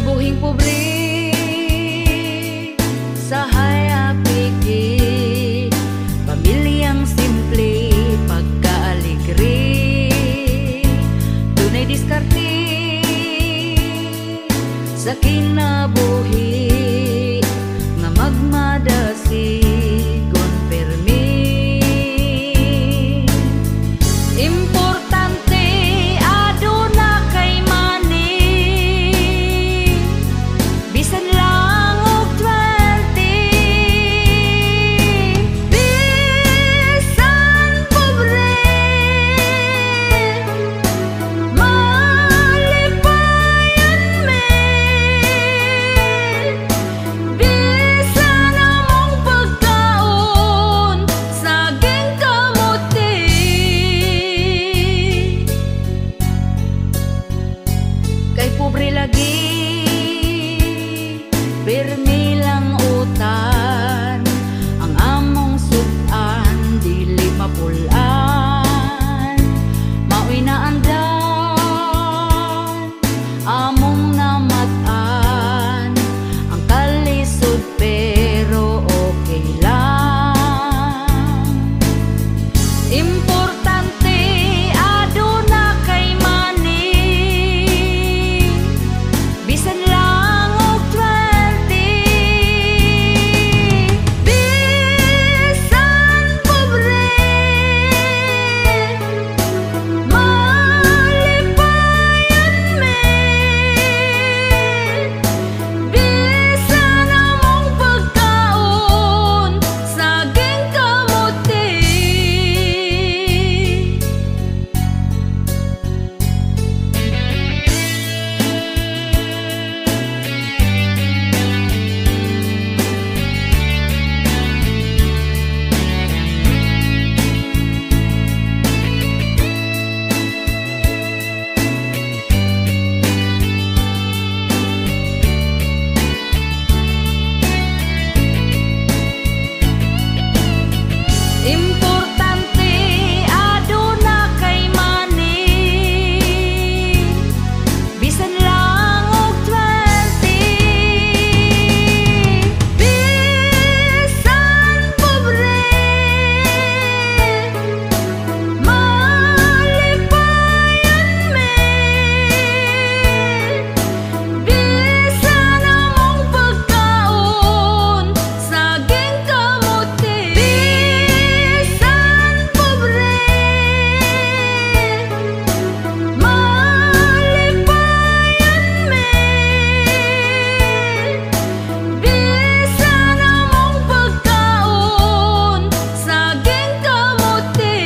Kinabuhing pobre sa hayapiki, pamilyang simple pagkaaligre, dunay diskarte sa kinabuhi nga magmadasi konpermi. Importante aduna kay money, bisan lang og 20. Bisan pobre malipayan me, bisan among pagkaon saging kamuti. Kay pobre lagi pirmi lang utan, ang among sudan dili mapulan, mao'y naandan among namatan, ang kalisod pero okay lang. Importante aduna kay money, bisan lang og 20. Bisan pobre malipayan me, bisan among pagkaon saging kamuti. Importante aduna kay money, bisan lang og 20. Bisan pobre malipayan me, bisan among pagkaon saging kamuti. Bisan pobre malipayan me, bisan among pagkaon saging kamuti.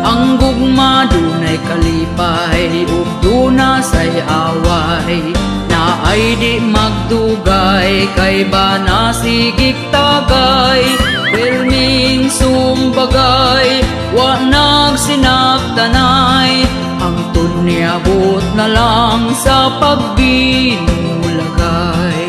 Ang gugma dunay kalipay ug duna say away, na ay di magdugay kay banasigik tagay. Perming sumbagay wa nagsinabtanay, ang tunyabot na lang sa pagbinulagay.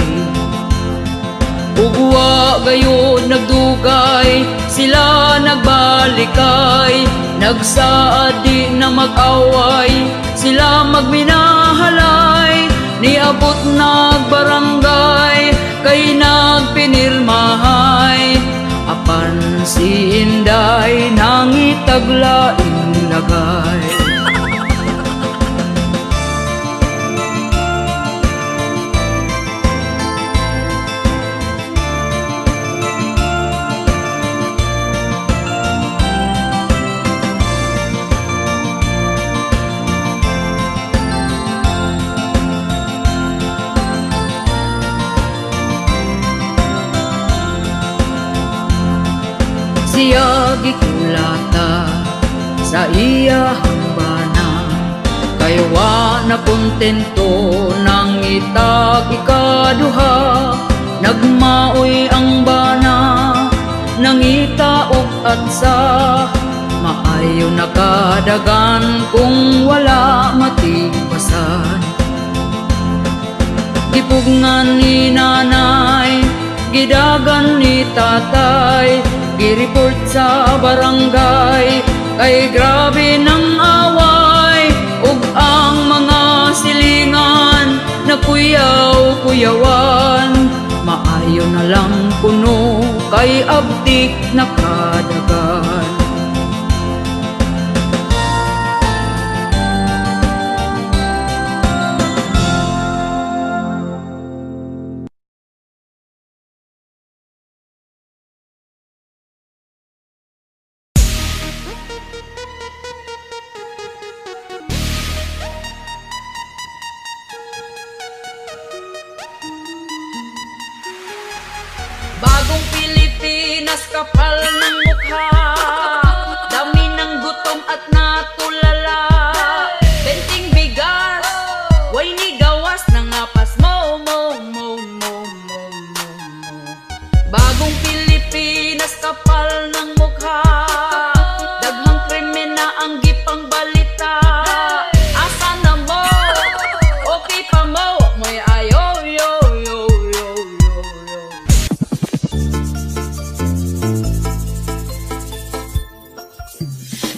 Ugwa gayon nagdugay, sila nagbalikay, nagsaad di na mag-away, sila magminahalay. Niabot nagbarangay, kay nagpinirmahay, apan si Inday nangitaglaing lagay. Siya gikulata sa iya hambana, kay wa na kontento nang itag ikaduha. nagmaoy ang bana, nangita og atsa, maayo nakadagan kung wala matibasan. Gipugngan ni nanay, gidagan ni tatay, gireport sa barangay, kay grabe ng away, ug ang mga silingan nakuyaw-kuyawan. Maayo na lang kuno kay abdik nakadagan. Bagong Pilipinas, kapal ng mukha, dami ng gutom at natulala. Benting bigas, way ni gawas ng apas mo. Bagong Pilipinas, kapal ng mukha, daghang krimen na ang gipang balita. Asa na mo, okay pa mo, mo'y ayo.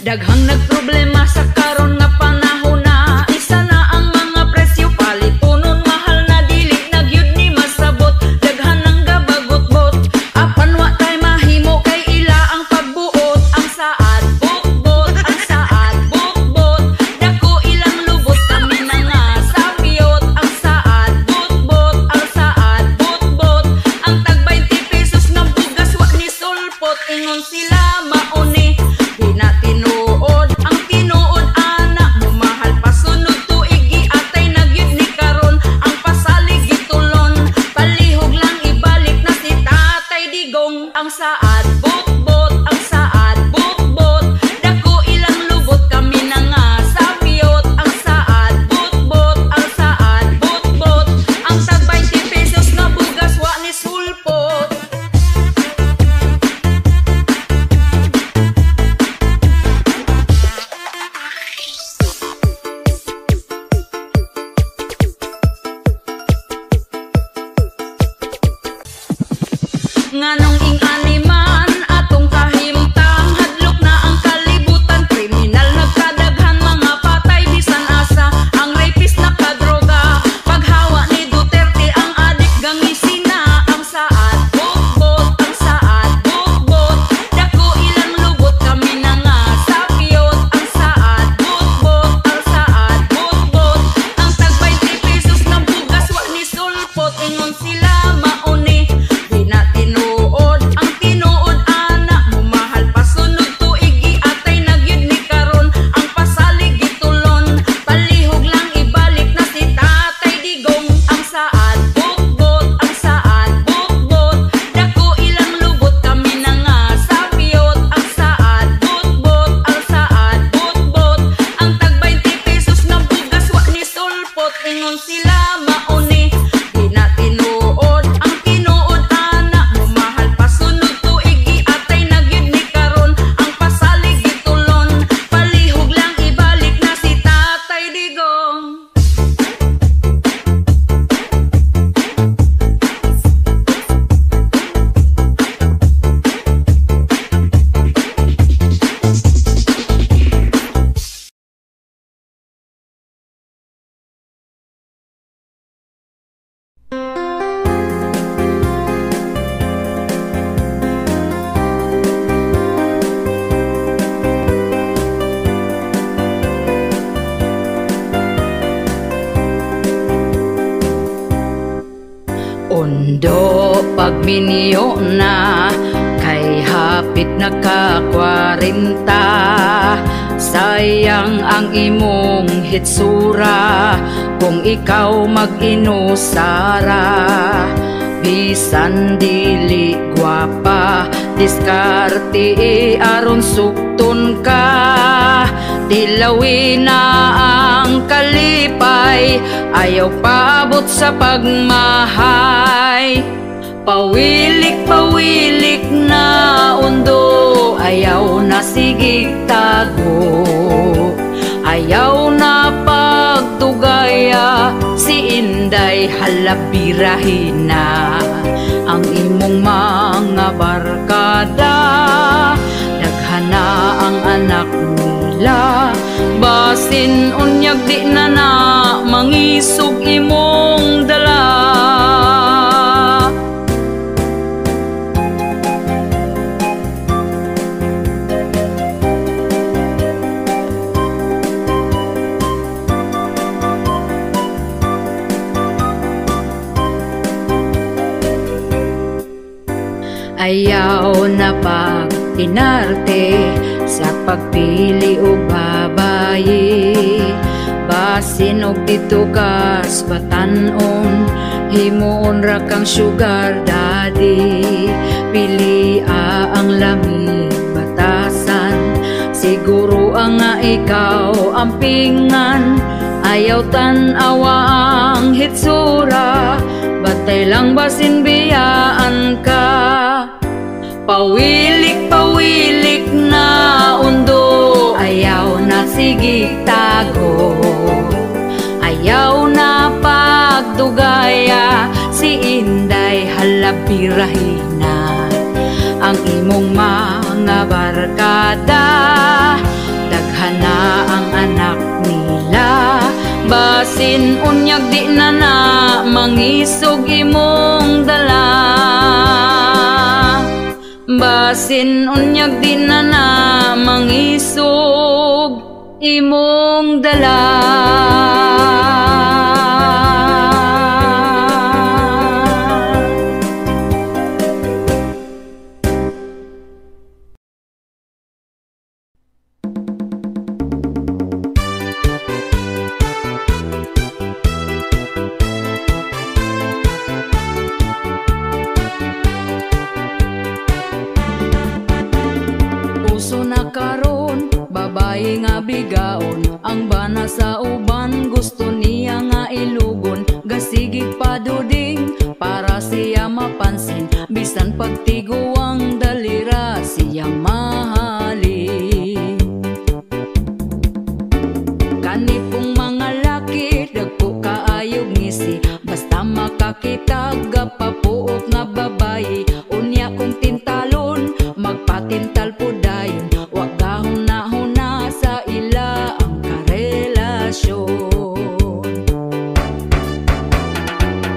Daghang nagproblema sa karon nga panahon na, isa na ang mga presyo palitunon, mahal na dili nagyud ni masabot. Daghan ang gabagot-bot, apan wa tay mahimo kay ila ang pagbuot. Ang saad bukbot, ang saad bukbot, dako ilang lubot kami na nga sapiyot. Ang saad bukbot, ang saad bukbot, ang tag 20 pesos nga bugas wa ni sulpot. Ingon sila mauni, di na tinuod ang tinuod ana, mumahal pa sunod tuig giatay nagyud ni karon. Ang pasalig gitulon, palihog lang ibalik na si Tatay Digong. Ang saad bukbot, ang saad bukbot, dako ilang lubot kami na nga sapiyot. Ang saad bukbot, ang saad bukbot, ang tag 20 pesos nga bugas wa ni sulpot. Nganong ing animan atong kahimtang, hadlok na ang kalibutan, kriminal nagkadaghan, mga patay bisan asa, ang rapist nakadroga, paghawa ni Duterte ang adik gangisina. Ang saad bukbot, ang saad bukbot, dako ilang lubot kami na nga sapiyot. Ang saad bukbot, ang saad bukbot, ang tag 20 pesos na bugas wa ni sulpot. Ingon sila mauni, di na tinuod ang tinuod ana, mumahal pa sunod tuig giatay nagyud ni karon. Ang pasalig gitulon, palihog lang ibalik na si Tatay Digong. Ang saad bukbot, ang saad bukbot, dako ilang lubot kami na nga sapiyot. Ang saad bukbot, ang saad bukbot, ang tag 20 pesos na bugas wa ni sulpot. Ingon sila mauni, di na tinuod ang tinuod ana, mumahal pa sunod tuig giatay nagyud ni karon. Ang pasalig gitulon, palihog lang ibalik na si Tatay Digong. Ondo pagminyo na, kay hapit naka-40, sayang ang imong hitsura kung ikaw mag-inusara. Bisan dili gwapa, diskarte aron sukton ka, dilawin na ang kalipay, ayaw paabot sa pagmahay. Pawilik-pawilik na undo, ayaw na sigig tago, ayaw na pagtugaya, si Inday halabirahin na. Ang imong mga barkada, daghana ang anak nila, basin unyag di na na mangisog imong dala. Ayaw na pag-inarte sa pagpili o babayi, basin og dito kas batanon, himuon ra kang sugar daddy. Pili ang lamig batasan, siguro ang nga ikaw ang pingan. Ayaw tan-awa ang hitsura, batay lang basin biyaan ka. Pawilik-pawilik na undo, ayaw na sigig tago, ayaw na pagdugaya, si Inday halabirahin na. Ang imong mga barkada, daghana ang anak nila, basin unyag di na na mangisog imong dala, basin unyag di na na mangisog imong dala. Babae nga bigaon, ang bana sa uban, gusto niya nga ilugon, gasigig paduding para siya mapansin, bisan pagtiguang dalira siya mahalin. Kanipong mga laki, dagko kaayog ngisi, basta makakitag papuok nga babae, unya kong tintalon, magpatintal po dayon, wag gahon na sa ila ang karelasyon.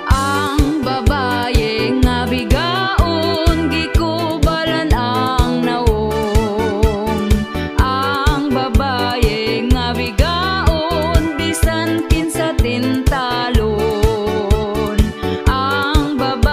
Ang babaye nga bigaon, gikubalan ang naong. Ang babaye nga bigaon, bisan kinsa tintalon. Ang babaye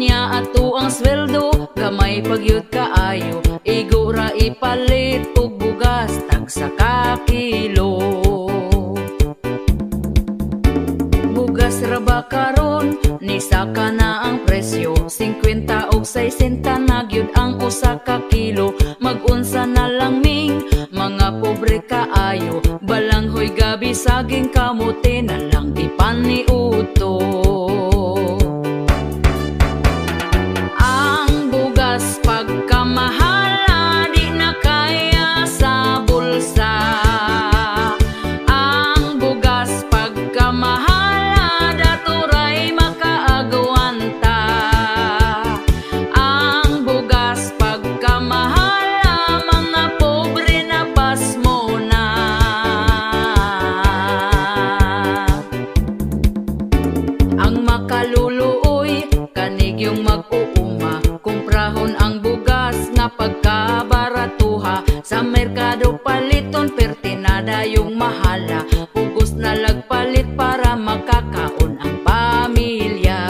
Unya ato ang sweldo, gamay pagyud kaayo. Igura ipalit og bugas, tagsa ka kilo. Bugas ra ba karon, ni saka na ang presyo. 50 og 60 na gyud ang usa ka kilo. Mag-unsa na lang ming, mga pobre kaayo. Balanghoy gabi saging kamote na lang ipaniuto. Ang bugas pagkamahala, di na kaya sa bulsa. Ang bugas pagkamahala, daturay makaagwanta. Ang bugas pagkamahala, mga pobre na pasmo na. Ang makaluluoy, kanig yung mag-uuma, kumprahon ang bugas nga pagkabaratuha. Sa merkado paliton, pertinada yung mahala. Pugos na lagpalit para makakaon ang pamilya.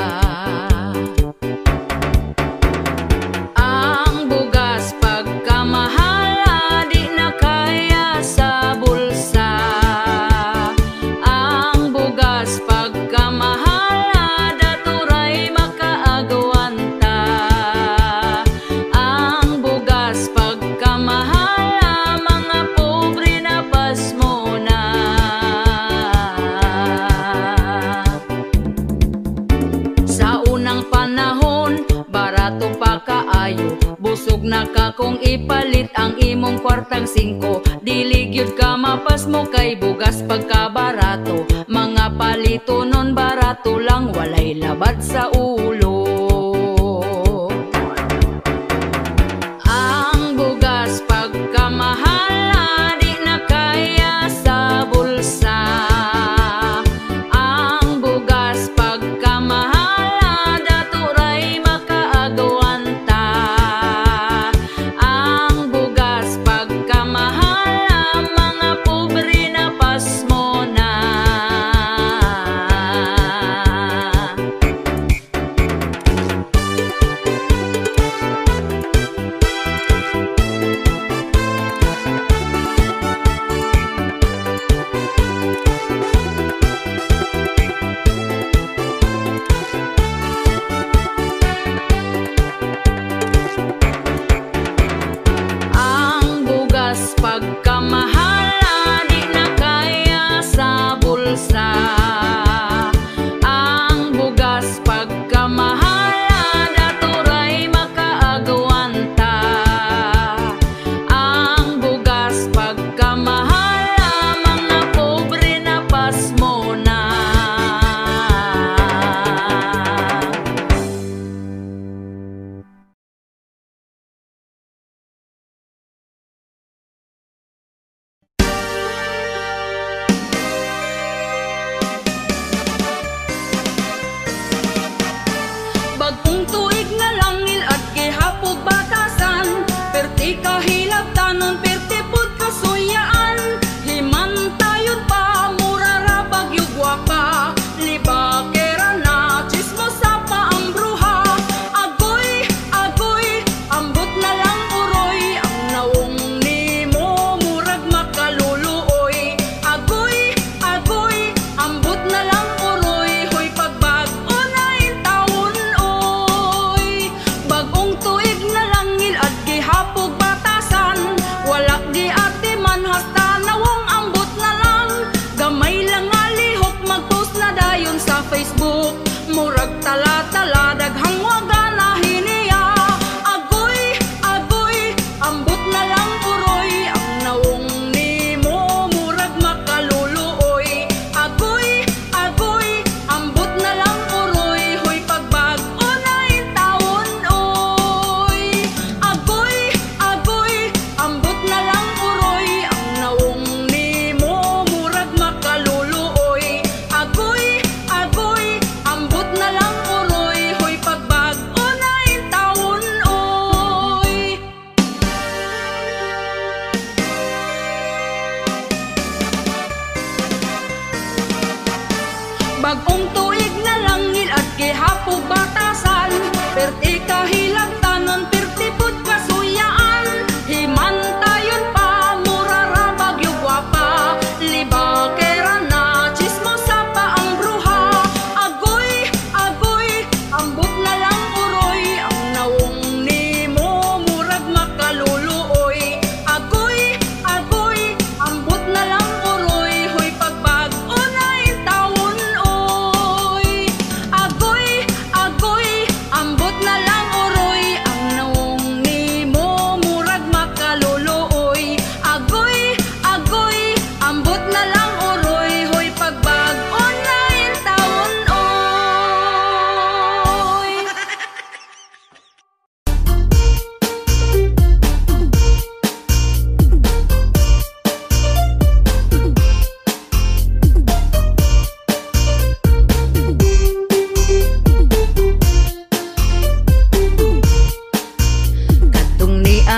Ang bugas pagkamahala, di na kaya sa bulsa. Ang bugas pagkamahala, daturay makaagwanta. Ang bugas pagkamahala, mga pobre na pasmo na. Sa unang panahon, barato pa kaayo. Busog na ka kung ipalit ang imong kwartang 5. Dili gyud ka mapasmo kay bugas pagkabarato. Mga palito nun barato lang, walay labad sa ulo. Ang bugas pagkamahala, di na kaya sa bulsa. Ang bugas pagkamahala, daturay makaagwanta. Ang bugas pagkamahala, mga pobre na pasmo na.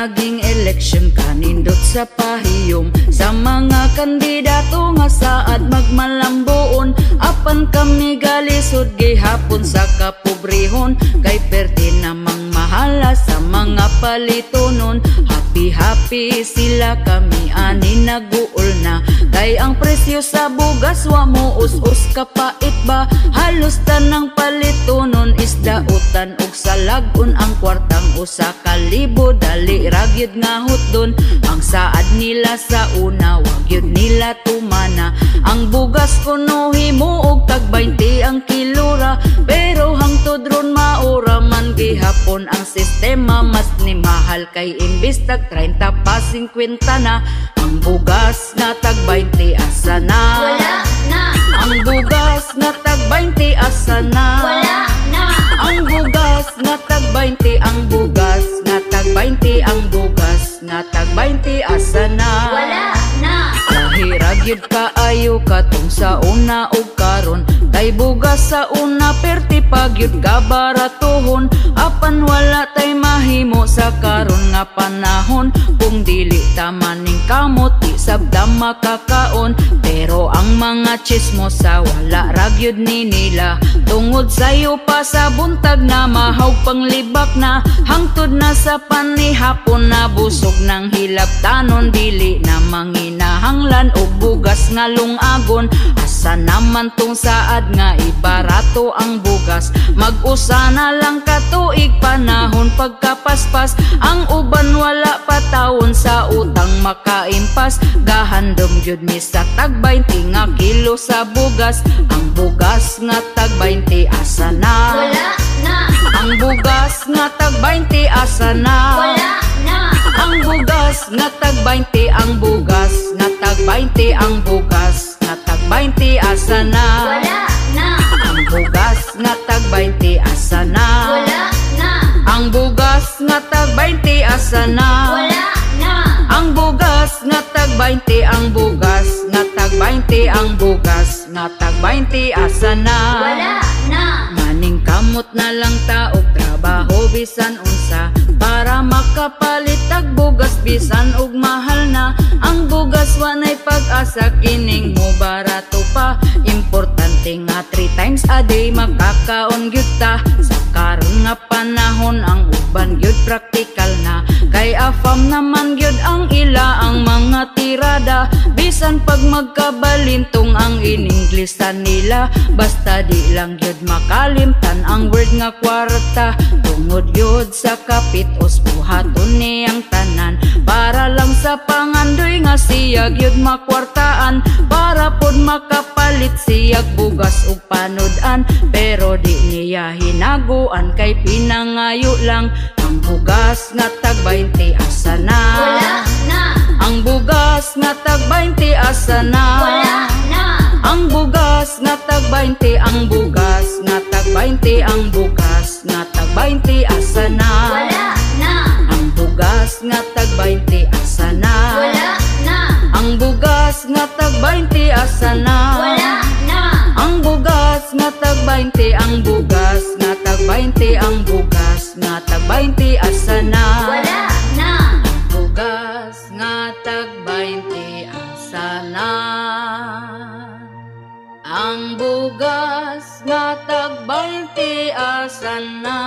naging eleksyon kanindot sa pahiyom sa mga kandidato nga saad magmalambuon. Apan kami galisod gihapon sa kapobrehon kay perti namang mahala sa mga palitonon. Happy sila kami ani naguol na kay ang presyo sa bugas wa mo us-us kapait ba. Halos tanang palitonon isdautan og salagon ang kwartang usa ka libo dali ragyod nga hutdon. Ang saad nila sa una wag yun nila tumana. Ang bugas kuno himuog tag 20 ang kilora pero hangtod ron maura man gihapon ang sistema mas ni mahal kay imbis tag 30 pa 50 na. Ang bugas nga tag 20 asa na? Wala na. Ang bugas nga tag 20 asa na? Wala na. Ang bugas nga tag 20, ang bugas nga tag 20, ang bugas nga tag 20 asa na? Wala na. Lahirag yun kaayo katong sa una ug karon kay bugas sa una perti pag yun kabaratuhon. Apan wala tay mahimo sa karon nga panahon kung dili tamaning kamot di sabda makakaon. Pero ang mga chismos sa wala ragyod ni nila tungod sayo pa sa buntag na mahaw panglibak na hangtod na sa panihapon na busog ng hilabtanon dili na manginahanglan og bugas nga lungagon. Asa naman tong saad nga ibarato ang bugas mag-usa na lang katuig panahon pagkapaspas. Ang uban wala patawon sa utang makaimpas gahandom gyud mi sa tag 20 nga kilo sa bugas. Ang bugas nga tag 20 asa na? Wala na. Ang bugas nga tag 20 asa na? Wala na. Ang bugas nga tag 20, ang bugas nga tag 20, ang bugas nga tag 20 asa na? Wala na. Ang bugas nga tag 20 asa na? Wala na. Ang bugas nga tag 20 asa na? Wala na. Ang bugas nga tag 20, ang bugas nga tag 20, ang bugas nga tag 20 asa na? Wala na. Maning kamot na lang ta og trabaho bisan unsa para makapalit tag bugas bisan og mahal na. Ang bugas wanay pag-asa kining mo barato pa. Importante nga 3 times a day makakaon gyud ta. Sa karon nga panahon ang uban gyud praktikal na kay afam naman gyud ang ila ang mga tirada. Bisan pag magkabalintong ang ininglisan nila basta di lang gyud makalimtan ang word nga kwarta. Tungod gyud sa kapitos buhaton ni ang tanan para lang sa pangandoy nga siya gyud makwartaan para pod makapalit siyag bugas ug panodan. Pero di niya hinaguan kay pinangayo lang. Ang bugas nga tag 20 asa na? Wala na. Ang bugas nga tag 20 asa na? Wala na. Ang bugas nga tag 20, ang bugas nga tag 20, ang bugas nga tag 20 asa na? Wala na. Ang bugas nga tag 20 asa na? Wala na. Ang bugas nga tag 20 asa na? Wala na. Ang bugas nga tag 20, ang bugas nga tag 20, ang bugas nga tag 20 asa na? Wala na. Ang bugas nga tag 20 asa na? Ang bugas nga tag 20 asa na?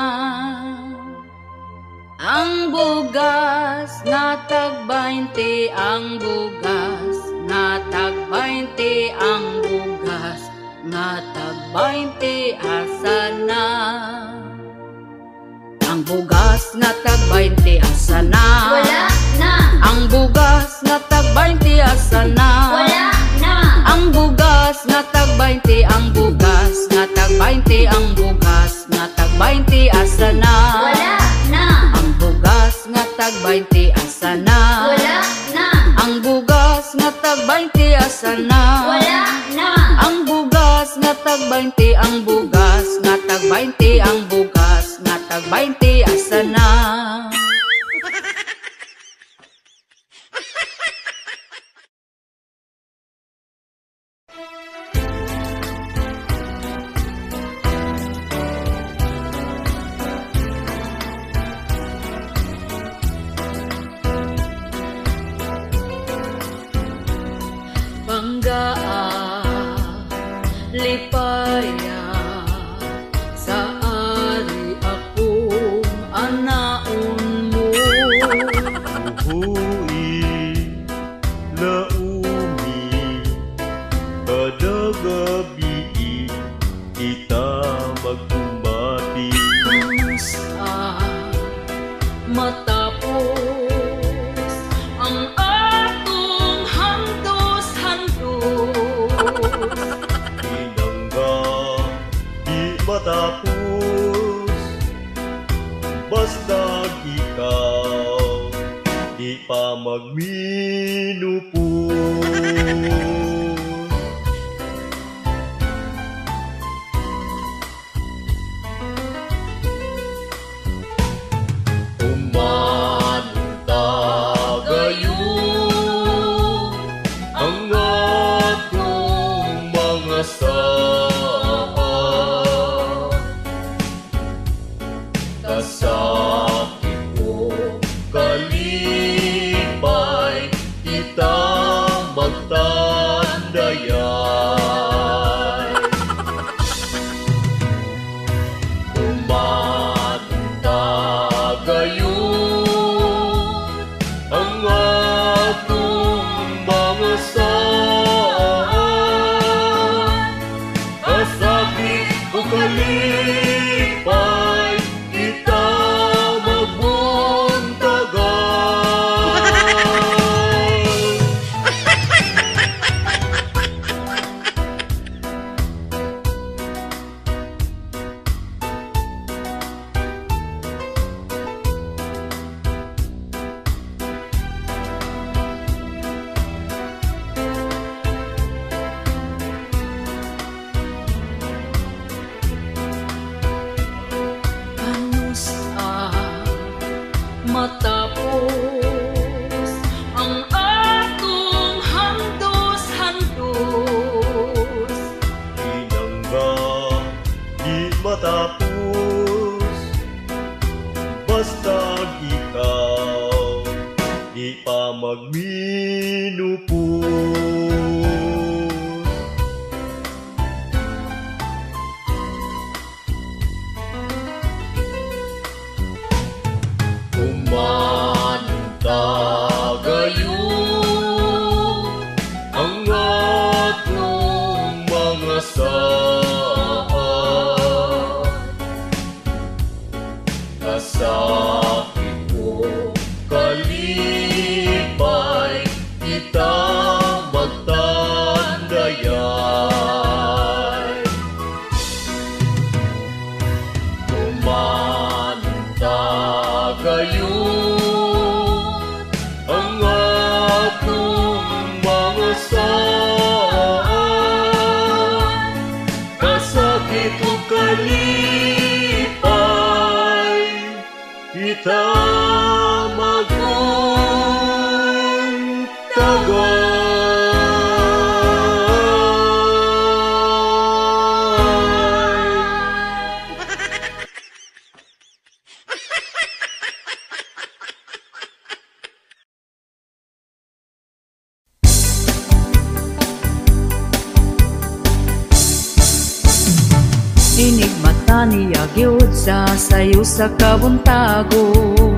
Ang bugas nga tag 20, ang bugas nga tag 20, ang bugas nga tag 20 asa na? Ang bugas nga tag 20 asa na? Wala na. Ang bugas nga tag 20 asa na? Wala na. Ang bugas nga tag 20, ang bugas nga tag 20, ang bugas nga tag 20 asa na? Wala na. Ang bugas nga tag 20 asa na? Wala na. Ang bugas nga tag 20 asa na? Wala na. Ang bugas nga tag 20, ang bugas nga tag 20, ang bugas nga tag 20 asa na? matapos ang atong handos-handos. Pinangga di matapos, basta ikaw di pa magminupos. Kasakit ko kalipay, kita magtandayay. Umatita gayon ang atong mga saan. Kasakit ko kalipay, kita matapos ang atong handos-handos. Pinangga di matapos, basta ikaw di pa magminupos. Umatita gayon ang atong mga saan. Kasakit ko kalipay, kita magtandayay. Umatita gayon ang atong mga saan. Kasakit ko kalipay, kita Inig mata niya gyud sa sayo sa kabuntagon.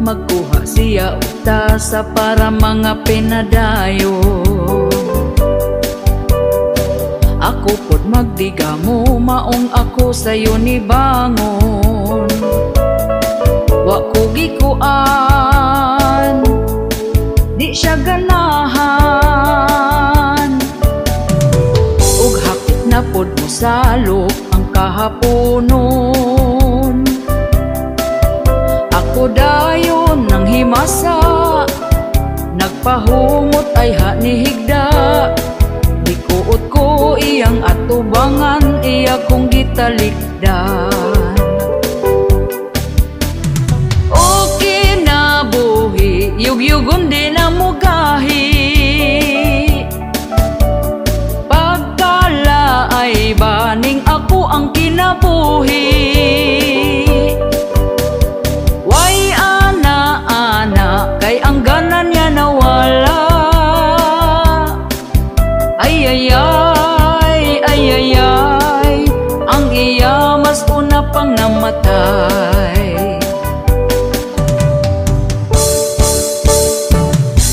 Magkuha siya utasa para mga pinadayo. Ako pod magdiga mo, maong ako sayo ni bangon. Wa ko gikuan, di siya ganahan. Ug hapit na pod mo salok ang kahaponon. Ako dayon nang himasa, nagpahumot ay hanihigda. Dikuot ko iyang atubangan, iya kong gitalikdan. Okay na buhi, yugyugon din ang mugahi. Pagkala ay baning ako ang kinabuhi. Way ana-ana, kay ang ganan niya nawala. Ay, ang iya mas una pang namatay.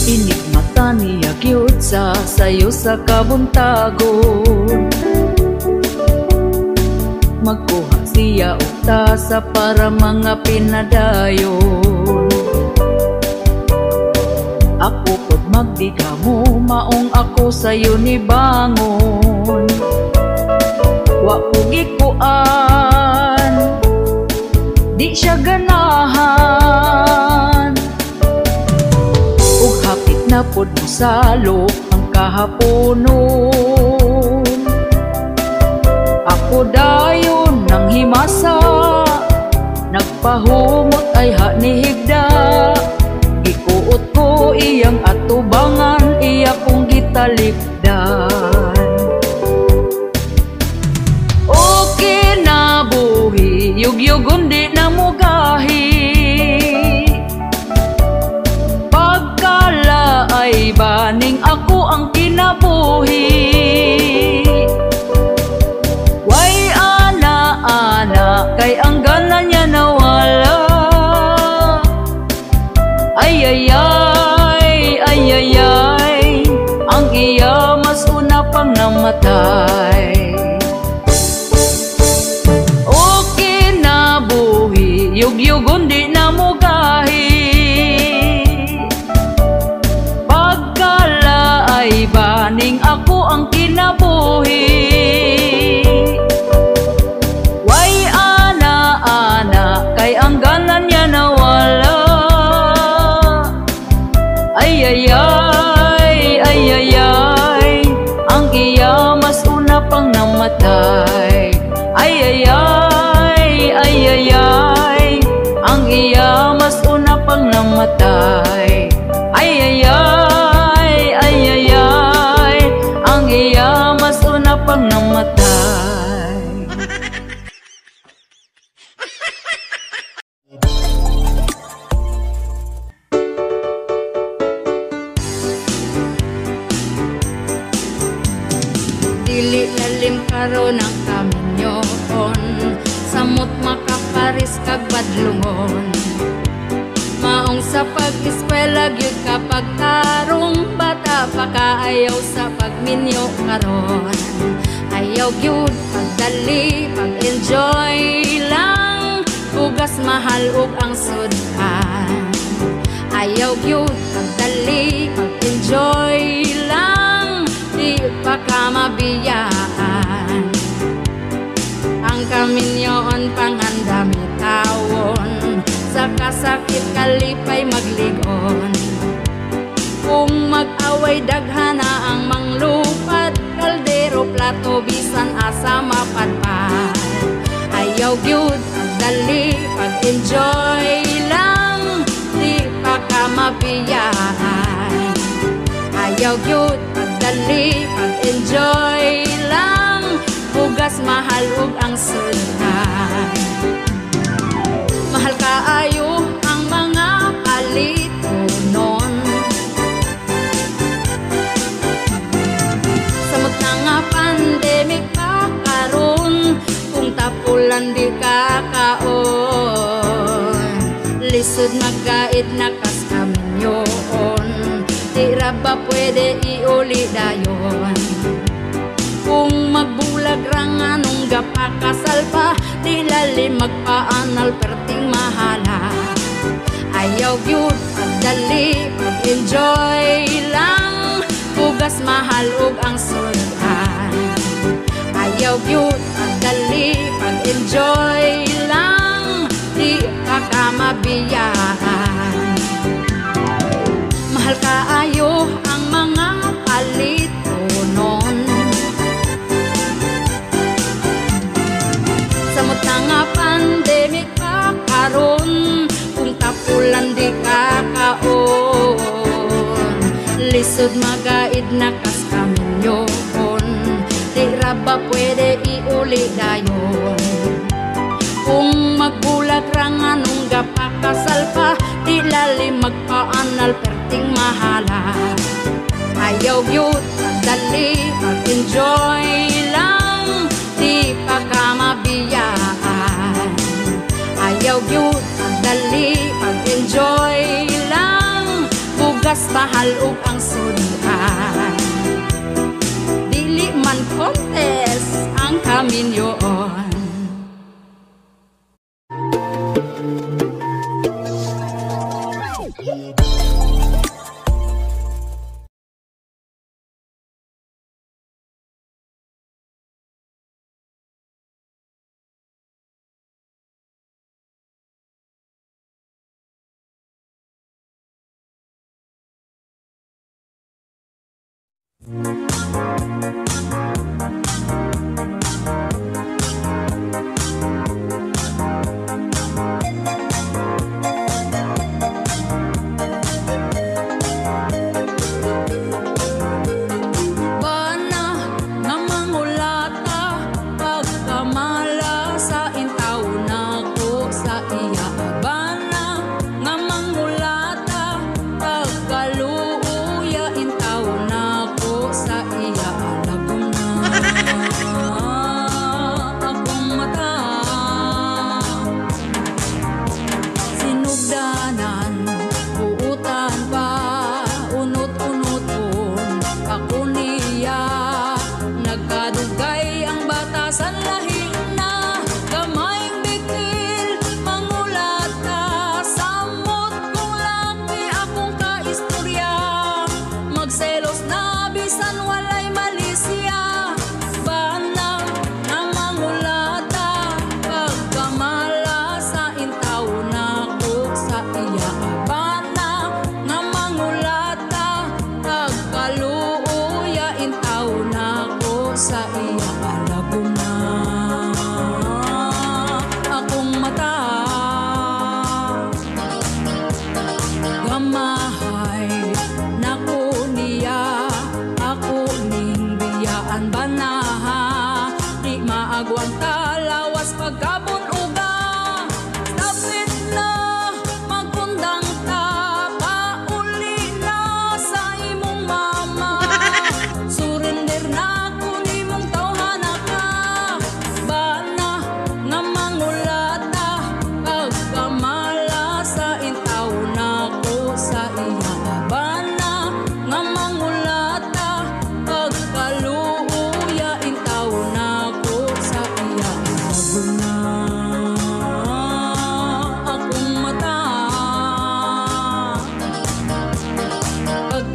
Inig mata niya gyud sa sayo sa kabuntagon. Magkuha siya basta sa para mga pinadayon. Ako pod magdigamo, maong ako sayo ni bangon. Wa ko gikuan, di siya ganahan. Ug hapit na pod mo salok ang kahaponon. Ako dayon nang himasa, nagpahumot ay hanihigda. Gikuot ko iyang atubangan, iya kong gitalipdan. Okay na buhi, yugyugon di na mugahi. Pagkala ay baning ako ang kinabuhi. Way ana-ana, kay ang gana niya nawala. Ay ay ay, ay ay ay, ang iya mas una pang namatay. Okay na buhi, yugyugon di na mugahi. Pagkala ay baning ako ang kinabuhi. Way ana-ana, kay ang gana niya nawala. Ay ay ay, ay ay ay, ang iya mas una pang namatay. Ay ay ay, ay ay ay, ang iya mas una pang namatay. Ay ay ay, ay ay ay, ang iya mas una pang namatay. Dili lalim karon ang kaminyon, samot makaparis kag badlungon. Maong sa pag-eskwela gyud kapag tarong, bata pa kaayaw sa pagminyo karon. Ayaw gyud pagdali, pag-enjoy lang, bugas mahal ug ang sudan. Ayaw gyud pagdali, pag-enjoy lang, di pa ka mabiyaan. Ang kaminyon pangandami tawon, sa kasakit kalipay magligon. Kung mag-away daghana ang manglupad, kaldero plato bisan asa mapadpad. Ayaw gyud pagdali, pag-enjoy lang, di pa ka mabiyaan. Ayaw gyud pagdali, pag-enjoy lang, bugas mahal ug ang sudan. Mahal kaayo ang mga palitonon, samot na nga pandemic pa karon, kung tapulan di kakaon. Lisod magkaid na kas kaminyon, di ra ba pwede iuli dayon. Kung magbulag rang anong gapakasal pa, di lalim magpaanal perting mahala. Ayaw gyud pagdali, pag-enjoy lang, bugas mahal ug ang sudan. Ayaw gyud pagdali, pag-enjoy lang, di pa ka mabiyaan. Mahal kaayo ang mga palitonon, samot na nga pandemic pa karon, kung tapulan di kakaon. Lisod magaid na kas kaminyon, di ra ba pwede iuli dayon. Kung magbulag rang anong gapakasal pa, di lalim magpaanal perting mahala. Ayaw gyud pagdali, pag-enjoy lang, di pa ka mabiyaan. Ayaw gyud pagdali, pag-enjoy lang, bugas mahal ug ang sudan. Dili man contest ang kaminyon.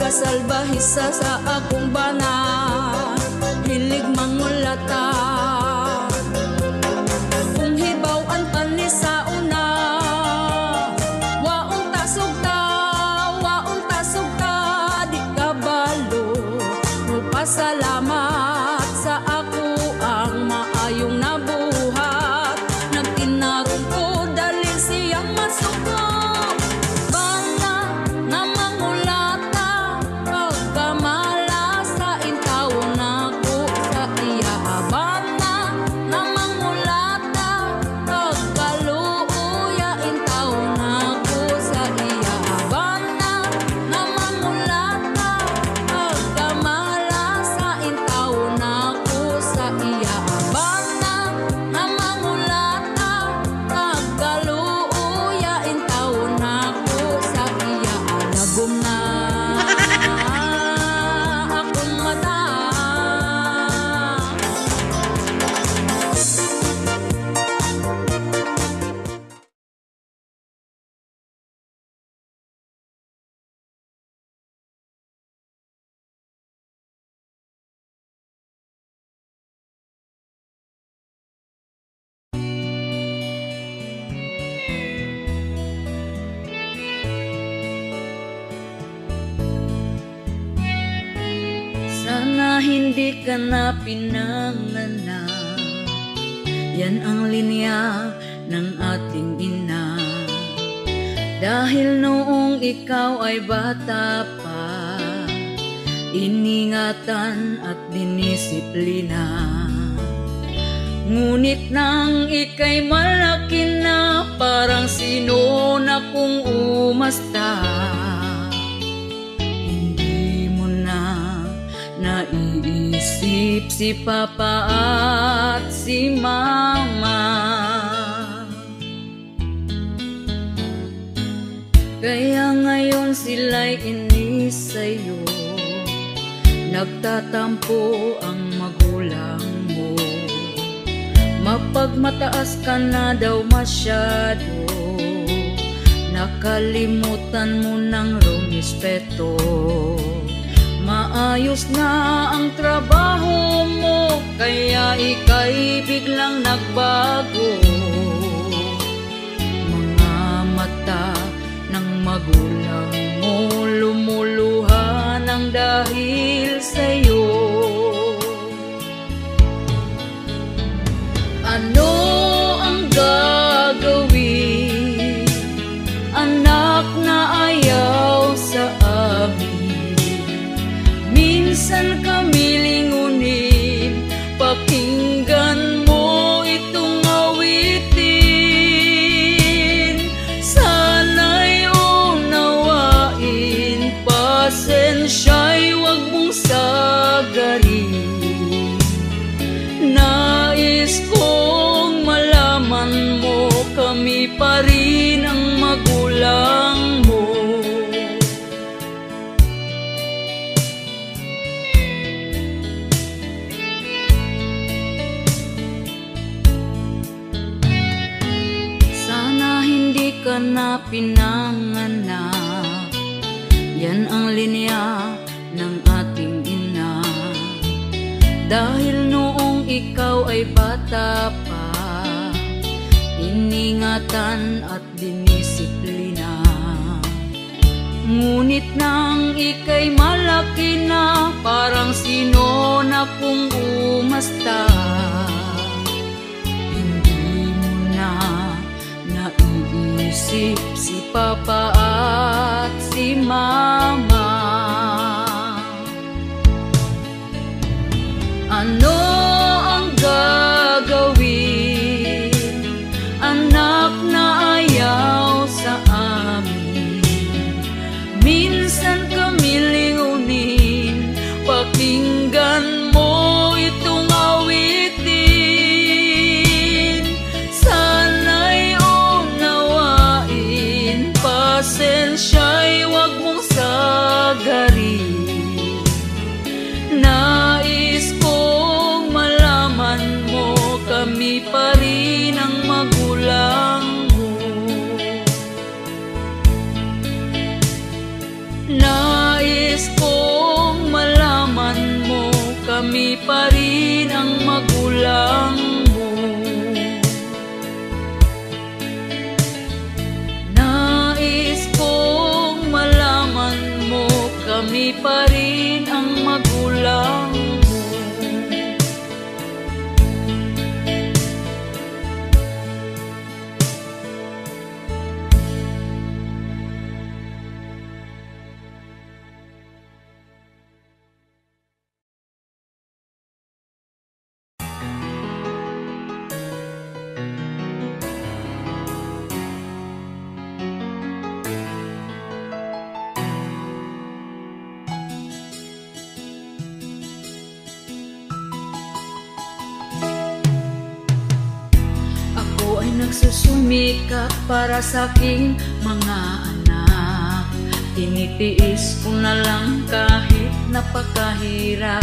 Salbahisa sa akong bana, hilig mangulata. Kung hibaw-an pa ni sa una, waong tasog ta, di kabalo. Pasalamat sa ako ang maayong nabuhat. Nagtinarong ko dalin siyang masuko. Sana hindi ka na pinanganak. Yan ang linya ng ating ina. Dahil noong ikaw ay bata pa, iningatan at dinisiplina. Ngunit nang ika'y malaki na, parang sino na kung umasta. Naiisip si Papa at si Mama. Kaya ngayon sila'y inis sa'yo, nagtatampo ang magulang mo. Mapagmataas ka na daw masyado, nakalimutan mo ng rumispeto. Maayos na ang trabaho mo, kaya ika'y biglang nagbago. Mga mata ng magulang mo lumuluha ng dahil sa'yo. Ano ang gagawin, anak na ayaw sa amin? Minsan kami lingunin, pakinggan mo itong awitin. Sana'y unawain, pasensya'y huwag mong sagarin. Nais kong malaman mo, kami pa rin ang magulang mo. Sana hindi ka na pinanganak, yan ang linya ng ating ina. Dahil noong ikaw ay bata pa, iningatan at dinisiplina. Ngunit nang ika'y malaki na, parang sino na kung umasta. Hindi mo na naiisip si Papa at si Mama. Ano ang gagawin, anak na ayaw sa amin? Minsan kami lingunin, pakinggan mo itong awitin. Sana'y unawain, pasensya'y huwag mong sagarin. Nais kong malaman mo, kami pa rin ang magulang mo. Nais kong malaman mo, kami pa rin ang magulang mo. Nais kong malaman mo, kami pa rin ang magulang mo. Nagsusumikap para sa aking mga anak, tinitiis ko na lang kahit napakahirap.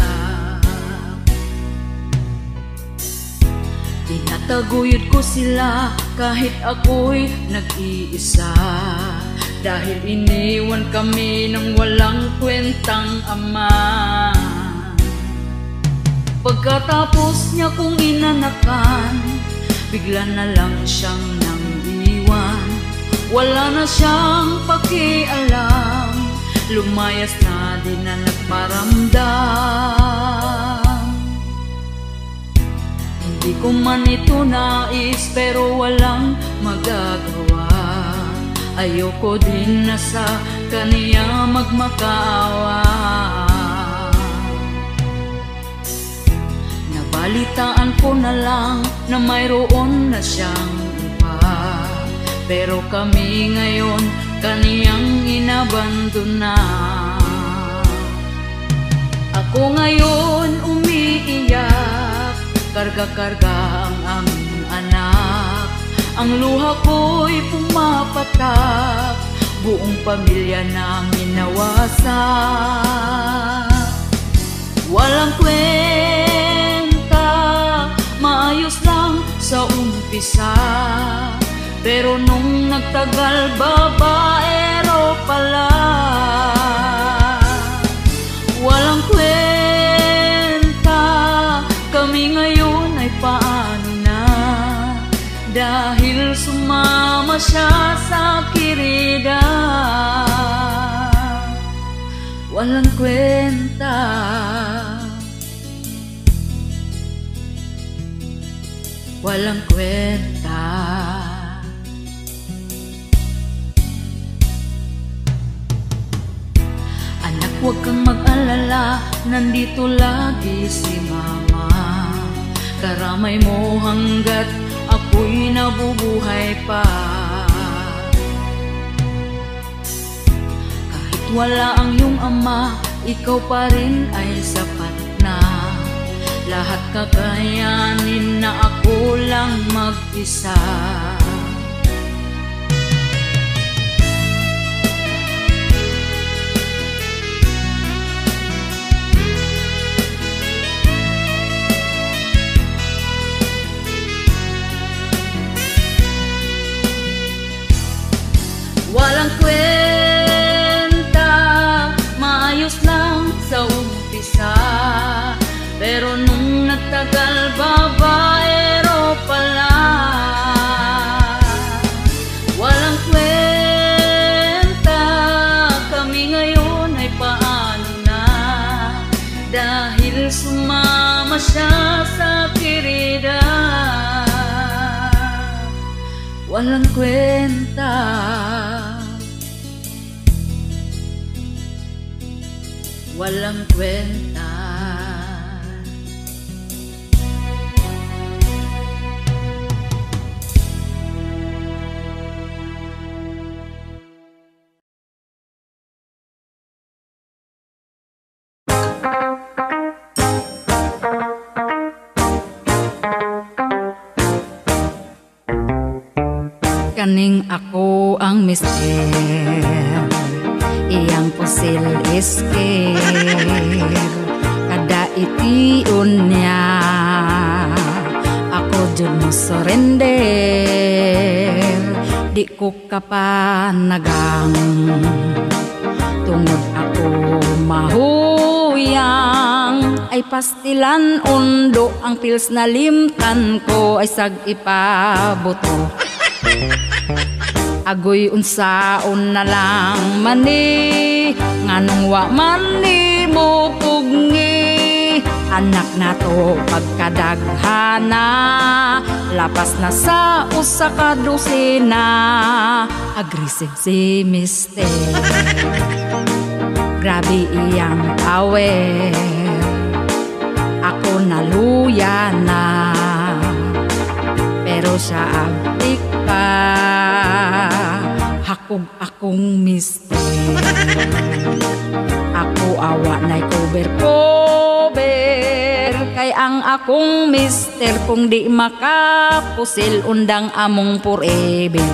Tinataguyod ko sila kahit ako'y nag-iisa, dahil iniwan kami ng walang kwentang ama. Pagkatapos niya kong inanakan, bigla na lang siyang nang-iwan. Wala na siyang pakialam, lumayas na din na nagparamdam. Hindi ko man ito nais, pero walang magagawa. Ayoko din na sa kaniya magmakaawa. Balitaan ko na lang na mayroon na siyang iba, pero kami ngayon kaniyang inabandona. Ako ngayon umiiyak, karga-karga ang aming anak. Ang luha ko'y pumapatak, buong pamilya namin nawasak. Walang kwenta, maayos lang sa umpisa. Pero nung nagtagal, babaero pala. Walang kwenta, kami ngayon ay paano na, dahil sumama siya sa kirida. Walang kwenta, walang kwenta. Anak, huwag kang mag-alala, nandito lagi si mama. Karamay mo hanggat ako'y nabubuhay pa. Kahit wala ang iyong ama, ikaw pa rin ay sapat na. Lahat kakayanin na ako lang mag-isa. Walang kwenta, maayos lang sa umpisa. Pero nung nagtagal, babaero pala. Walang kwenta, kami ngayon ay paano na, dahil sumama siya sa kirida. Walang kwenta, walang kwenta. Kaning ako ang mister, iyang pusil isker, kada itiun niya, ako jud mo surrender. Di ko kapanagang, tungod ako mahuyang, ay pastilan undo ang pills na limtan ko ay sag ipabuto. Agoy unsaon na lang mani, nganong wa mani mo pugni. Anak na to pagkadaghana, lapas na sa usa ka dosina. Aggressive si mister, grabe iyang tawer, ako naluya na. Pero siya agtik pa, hakog akong mister. Ako awa na'y cover-cover, kay ang akong mister kung di makapusil undang among forever.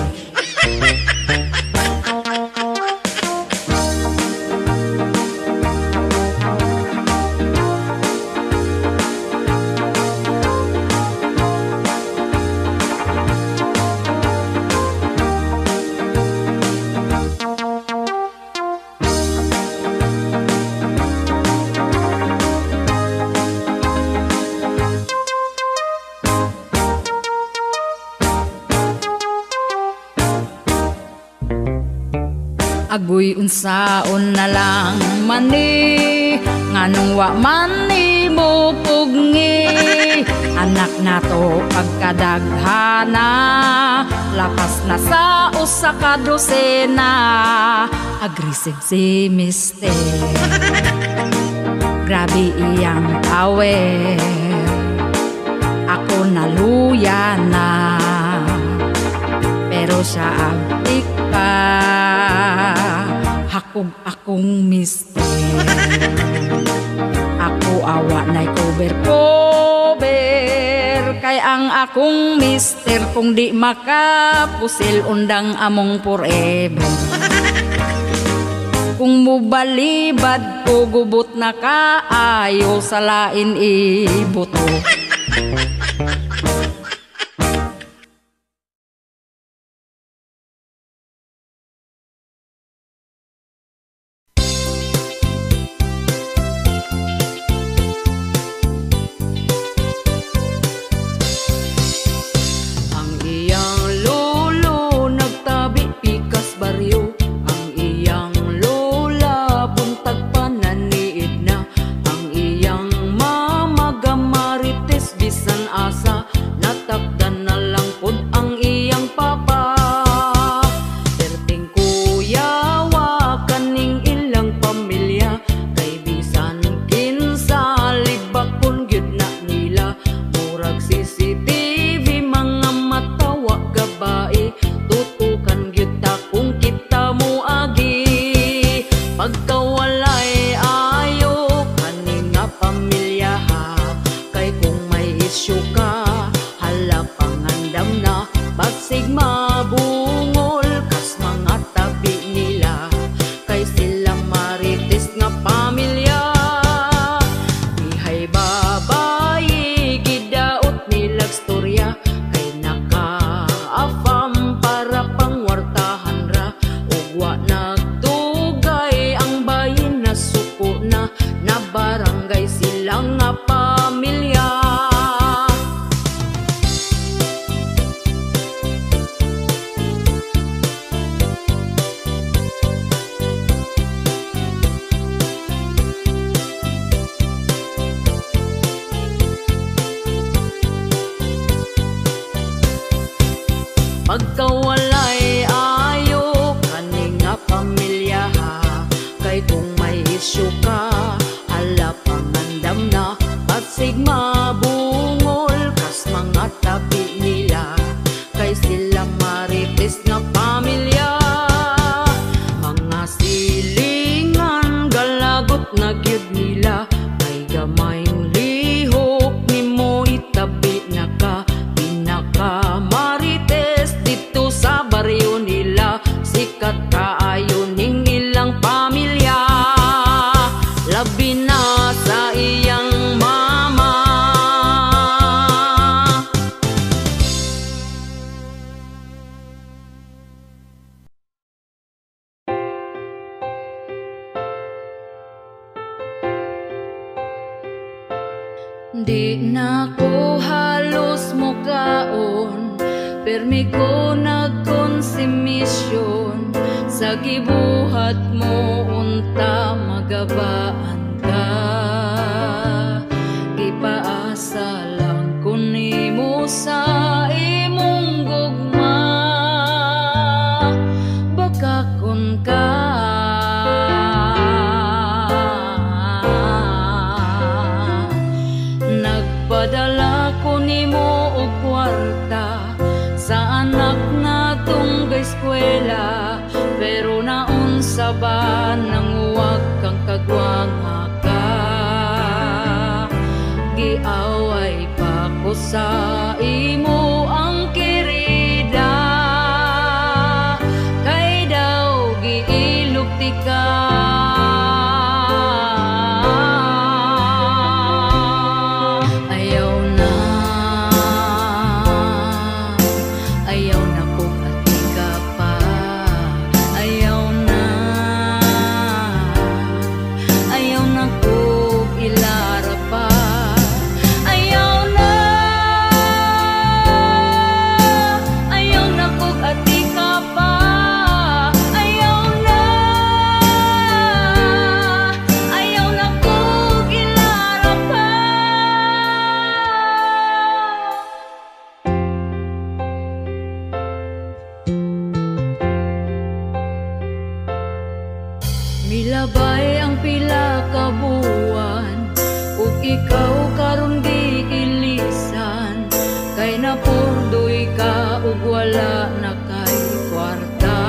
Agoy unsaon na lang mani, nganong wa mani mo pugni. Anak na to pagkadaghana, lapas na sa usa ka dosena. Aggressive si mister, grabe iyang tawer, ako naluya na. Pero siya agtik pa, hakog akong mister. Ako awa na'y cover-cover, kay ang akong mister kung di makapusil undang among forever. Kung mubalibad ko gubot na kaayo, sa lain ibuto. bisyo ka, hala pangandam na basig mabungol kas mga tabi nila, kay sila marites nga pamilya. Mga silingan galagot na gyud nila, kay gamayng lihok nimo itabi na ka. Pinaka marites dito sa baryo nila, sikat kaayo ning ilang pamilya, labi na sa iyang mama. Di na ko halos mukaon, permi ko nagkonsumisyon, sa gibuhat mo unta magabaan ka. Gipaasa lang ko nimo sa imong gugma, baka kun ka nagpadala ko nimo og kwarta sa anak natong eskwela, pero naunsa ba nang huwag kang kagwanga ka? Giaway pa ko sa imo ang kirida, kay daw giilugti ka. Milabay ang pila ka buwan, ug ikaw karon giilisan, kay napurdoy ka ug wala na kay kwarta.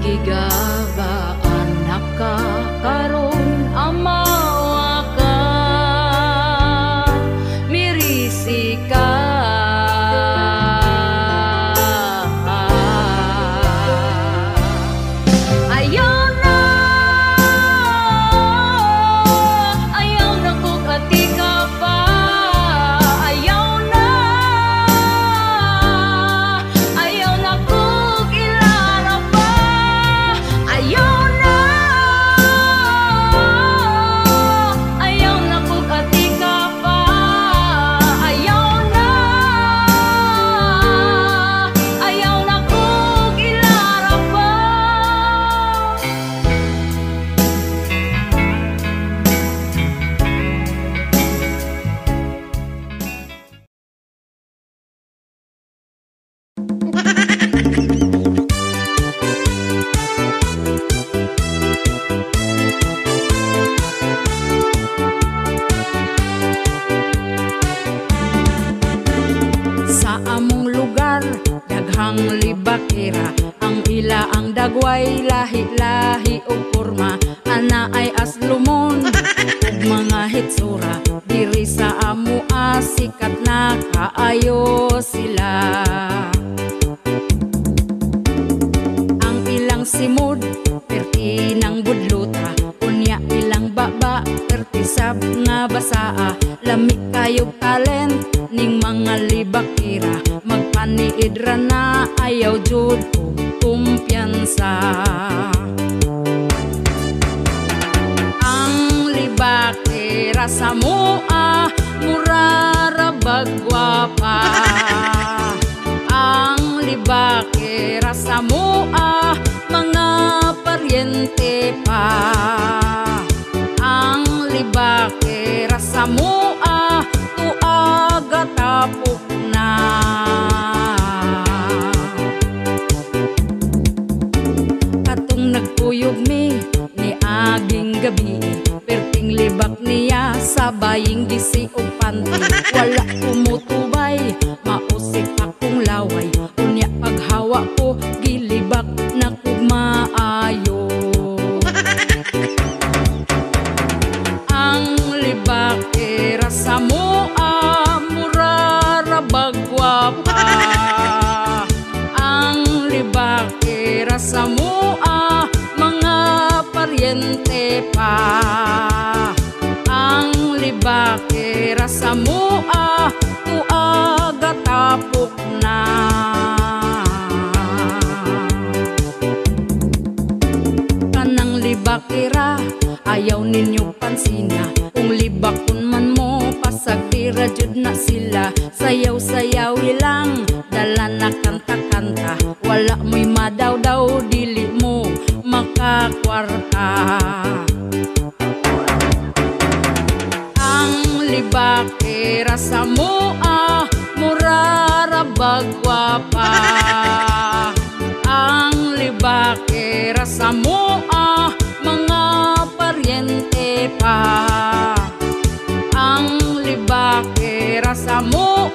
Gigabaan na ka karon amawa ka, mirisi ka. Libakira ang ila ang dagway, lahi-lahi o porma, ana ay aslumon ug mga hitsura, diri sa amua sikat na kaayo sila. Ang ilang simod perti ng budluta, unya ilang baba perti sab nga basaa, lami kayog talent ning mga libakira, magpaniidra na ayaw jud og kumpiyansa. Ang libakira sa mua murara bagwapa, ang libakira sa mua mga paryente pa, ang libakira sa mua tuaga tapok na. Katong nagpuyog mi ni pa. Ang libake rasa mo tuaga tapok na. Kanang libakira ayaw ninyo pansina. Kung libakon man mo pasagtira jud na sila. Sayaw-sayaw ilang dala na kanta-kanta. Wala mo'y madaw-daw dili mo makakwarta. Ang libake rasa mo murarabag gwapa. Ang libake rasa mo mga paryente pa. Ang libake rasa mo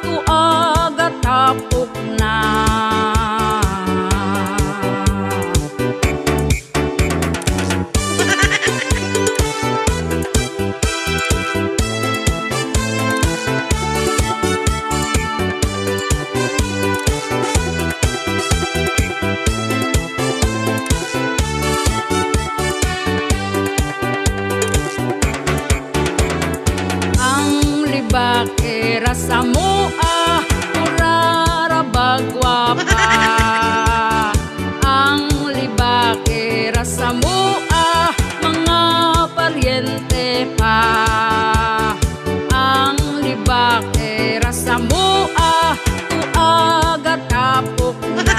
tuaga tapok na. Libake rasa mo murarabag gwapa. Ang libake rasa mo mga paryente pa. Ang libake rasa mo tuaga tapok na.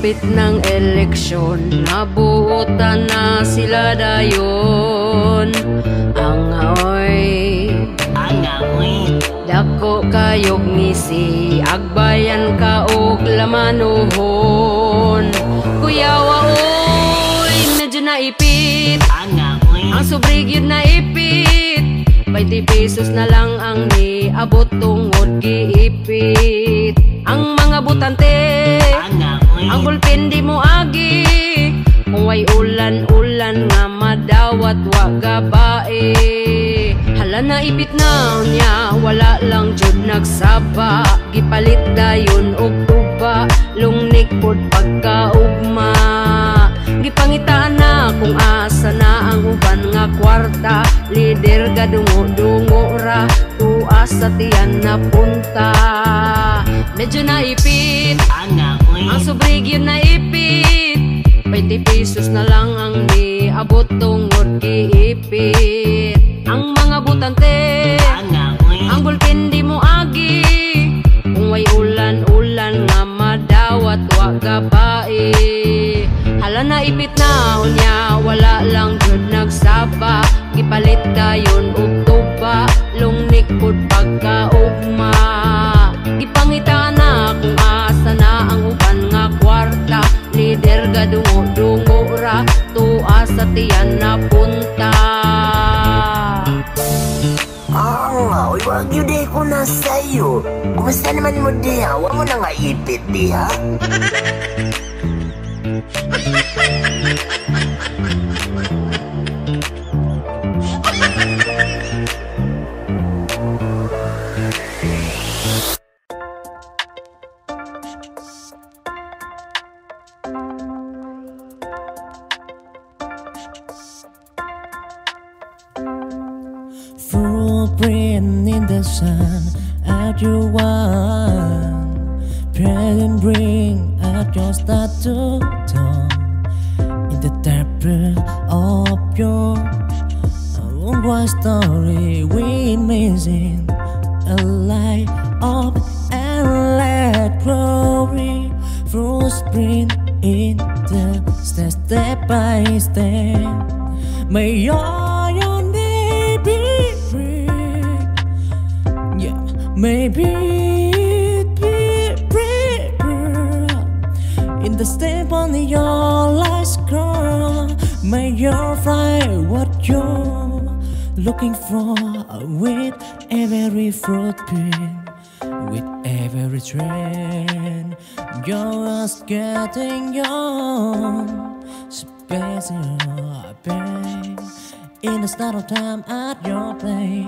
hapit ng eleksyon, nabuutan na sila dayon. Angaoy, dako kayog ngisi, agbayan ka og lamanuhon. Kuyawa oy, medyo naipit, ang sobrigid na ipit. 20 pesos na lang ang niabot tungod giipit. Ang mga butante, ang bulpin di mo agi. Kung way ulan-ulan nga madawat wa gabae. Hala na ipit na niya, wala lang jud nagsaba. Gipalit dayon og tuba, lungnik pod pagkaugma. Gipangitaan na kung asa na ang uban nga kwarta. Lider gadungo-dungo ra, tuas sa tiyan na punta. Medyo naipit, ang sobrigid na ipit. 20 pesos na lang ang niabot tungod giipit. Ang mga butante, ang bulpin di mo agi. Kung way ulan-ulan nga madawat wa gabae. Hala na ipit na unya, wala lang jud nagsaba. Gipalit dayon og tuba, lungnik pod pagkaugma. Gipangitaan na kung asa na ang uban nga kwarta. Lider gadungo-dungo ra, tuas sa tiyan na punta. Uy, wag yun di ko na sa'yo. Kumusta naman mo diha? Huwag mo na nga ipit diha. Footprint in the sun at your one, present bring at your start to dawn. In the depth of your own story, we missing a light of endless glory. Footprint in the step by step. May your name be free. Yeah, maybe it be free. In the step on your last girl, may you find what you're looking for with every footprint, with every trend. You're just getting your special pain. In the start of time at your play,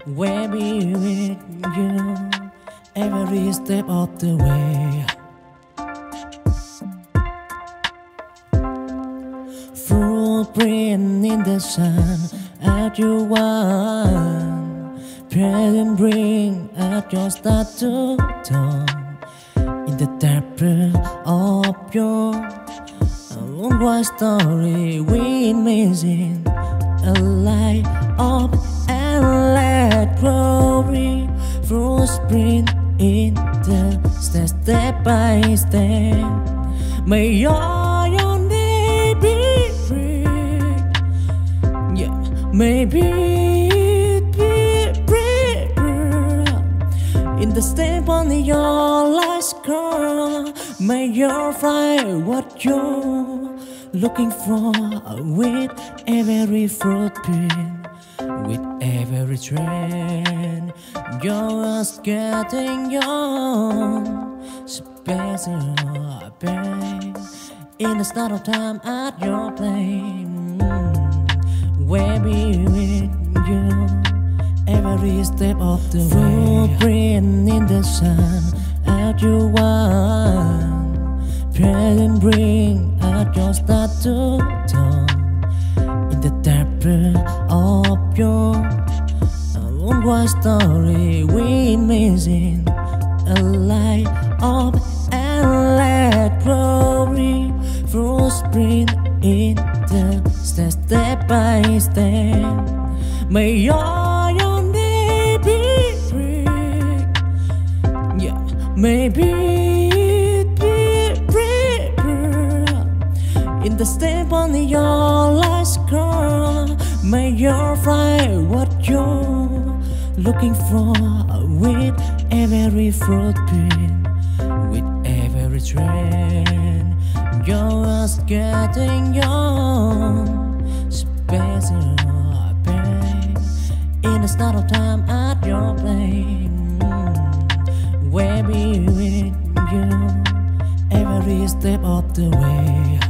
where be with you every step of the way. Footprint in the sun at your one, present bring at your start to dawn. In the depth of your own story, we missing a light of endless glory. Footprint in the step by step. May your name be free. Yeah, maybe it be free. In the step on your last girl, may you find what you're looking for with every footprint, with every trend. You're just getting your special pain. In the start of time at your play, where be with you every step of the way. Footprint in the sun at your one, present bring at your start to dawn. In the depth of your own story, we missing a light of endless glory. Footprint in the step by step. May your name be free. Yeah, maybe it be the step on your last girl. May you find what you're looking for with every footprint, with every trend. You're just getting young, special pain in the start of time at your plane. Where be with you every step of the way.